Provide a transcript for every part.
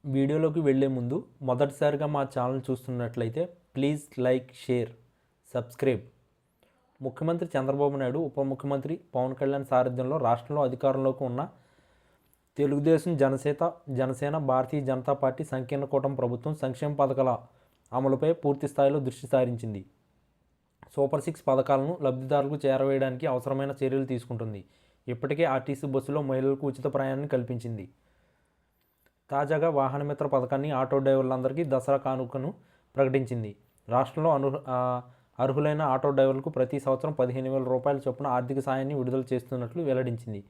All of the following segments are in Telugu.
వీడియోలోకి వెళ్ళే ముందు మొదటిసారిగా మా ఛానల్ చూస్తున్నట్లయితే ప్లీజ్ లైక్, షేర్, సబ్స్క్రైబ్. ముఖ్యమంత్రి చంద్రబాబు నాయుడు, ఉప ముఖ్యమంత్రి పవన్ కళ్యాణ్ సారథ్యంలో రాష్ట్రంలో అధికారంలోకి ఉన్న తెలుగుదేశం, జనసేన, భారతీయ జనతా పార్టీ సంకీర్ణ కూటమి ప్రభుత్వం సంక్షేమ పథకాల అమలుపై పూర్తి స్థాయిలో దృష్టి సారించింది. సూపర్ 6 పథకాలను లబ్ధిదారులకు చేరవేయడానికి అవసరమైన చర్యలు తీసుకుంటుంది. ఇప్పటికే ఆర్టీసీ బస్సులో మహిళలకు ఉచిత ప్రయాణాన్ని కల్పించింది. తాజాగా వాహనమిత్ర పథకాన్ని ఆటో డ్రైవర్లందరికీ దసరా కానుకను ప్రకటించింది. రాష్ట్రంలో అర్హులైన ఆటో డ్రైవర్లకు ప్రతి సంవత్సరం 15,000 రూపాయల చొప్పున ఆర్థిక సాయాన్ని విడుదల చేస్తున్నట్లు వెల్లడించింది.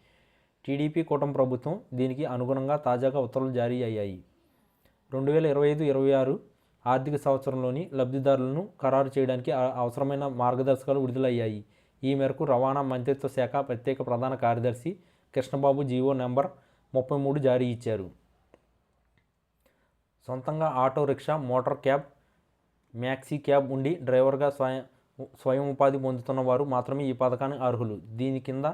టీడీపీ కూటమి ప్రభుత్వం దీనికి అనుగుణంగా తాజాగా ఉత్తర్వులు జారీ అయ్యాయి. 2025-26 ఆర్థిక సంవత్సరంలోని లబ్ధిదారులను ఖరారు చేయడానికి అవసరమైన మార్గదర్శకాలు విడుదలయ్యాయి. ఈ మేరకు రవాణా మంత్రిత్వ శాఖ ప్రత్యేక ప్రధాన కార్యదర్శి కృష్ణబాబు జీవో నెంబర్ 33 జారీ ఇచ్చారు. సొంతంగా auto rickshaw, motor cab, maxi cab ఉండి డ్రైవర్గా స్వయం ఉపాధి పొందుతున్న వారు మాత్రమే ఈ పథకానికి అర్హులు. దీని కింద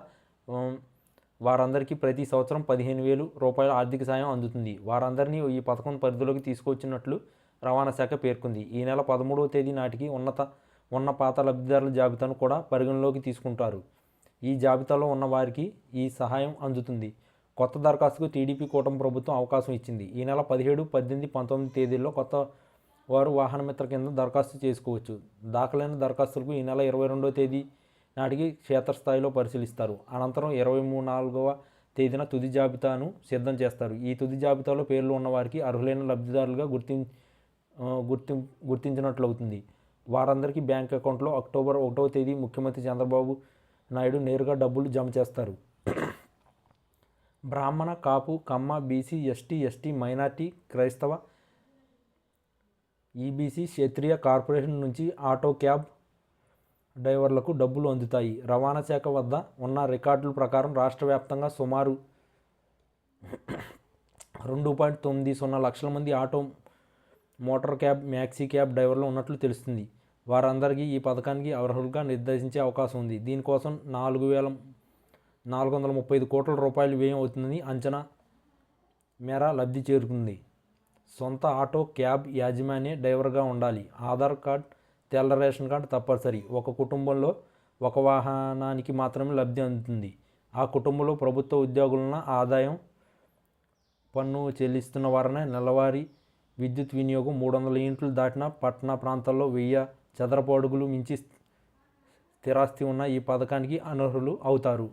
వారందరికీ ప్రతి సంవత్సరం 15,000 రూపాయల ఆర్థిక సాయం అందుతుంది. వారందరినీ ఈ పథకం పరిధిలోకి తీసుకొచ్చినట్లు రవాణా శాఖ పేర్కొంది. ఈ నెల 13వ తేదీ నాటికి ఉన్న పాత లబ్ధిదారుల జాబితాను కూడా పరిగణలోకి తీసుకుంటారు. ఈ జాబితాలో ఉన్న వారికి ఈ సహాయం అందుతుంది. కొత్త దరఖాస్తుకు టీడీపీ కూటమి ప్రభుత్వం అవకాశం ఇచ్చింది. ఈ నెల 17, 18, 19 తేదీల్లో కొత్త వారు వాహనమిత్ర కింద దరఖాస్తు చేసుకోవచ్చు. దాఖలైన దరఖాస్తులకు ఈ నెల 22వ తేదీ నాటికి క్షేత్రస్థాయిలో పరిశీలిస్తారు. అనంతరం 24వ తేదీన తుది జాబితాను సిద్ధం చేస్తారు. ఈ తుది జాబితాలో పేర్లు ఉన్న వారికి అర్హులైన లబ్ధిదారులుగా గుర్తించినట్లవుతుంది. వారందరికీ బ్యాంక్ అకౌంట్లో అక్టోబర్ 1వ తేదీ ముఖ్యమంత్రి చంద్రబాబు నాయుడు నేరుగా డబ్బులు జమ చేస్తారు. బ్రాహ్మణ, కాపు, కమ్మ, బీసీ, ఎస్టీ, మైనార్టీ, క్రైస్తవ, ఈబీసీ, క్షత్రియ కార్పొరేషన్ నుంచి ఆటో, క్యాబ్ డ్రైవర్లకు డబ్బులు అందుతాయి. రవాణా శాఖ వద్ద ఉన్న రికార్డుల ప్రకారం రాష్ట్ర వ్యాప్తంగా సుమారు 2.90 లక్షల మంది auto, motor cab, maxi cab డ్రైవర్లు ఉన్నట్లు తెలుస్తుంది. వారందరికీ ఈ పథకానికి అర్హులుగా నిర్దేశించే అవకాశం ఉంది. దీనికోసం 4,435 కోట్ల రూపాయలు వ్యయం అవుతుందని అంచనా మేర లబ్ధి చేరుకుంది. సొంత ఆటో, క్యాబ్ యాజమాన్య డ్రైవర్గా ఉండాలి. ఆధార్ కార్డ్, తెల్ల రేషన్ కార్డు తప్పనిసరి. ఒక కుటుంబంలో ఒక వాహనానికి మాత్రమే లబ్ధి అందుతుంది. ఆ కుటుంబంలో ప్రభుత్వ ఉద్యోగులను, ఆదాయం పన్ను చెల్లిస్తున్న వారిని, నెలవారీ విద్యుత్ వినియోగం 300 యూనిట్లు దాటిన పట్టణ ప్రాంతాల్లో 1000 చదరపు అడుగులు మించి స్థిరాస్తి ఉన్న ఈ పథకానికి అనర్హులు అవుతారు.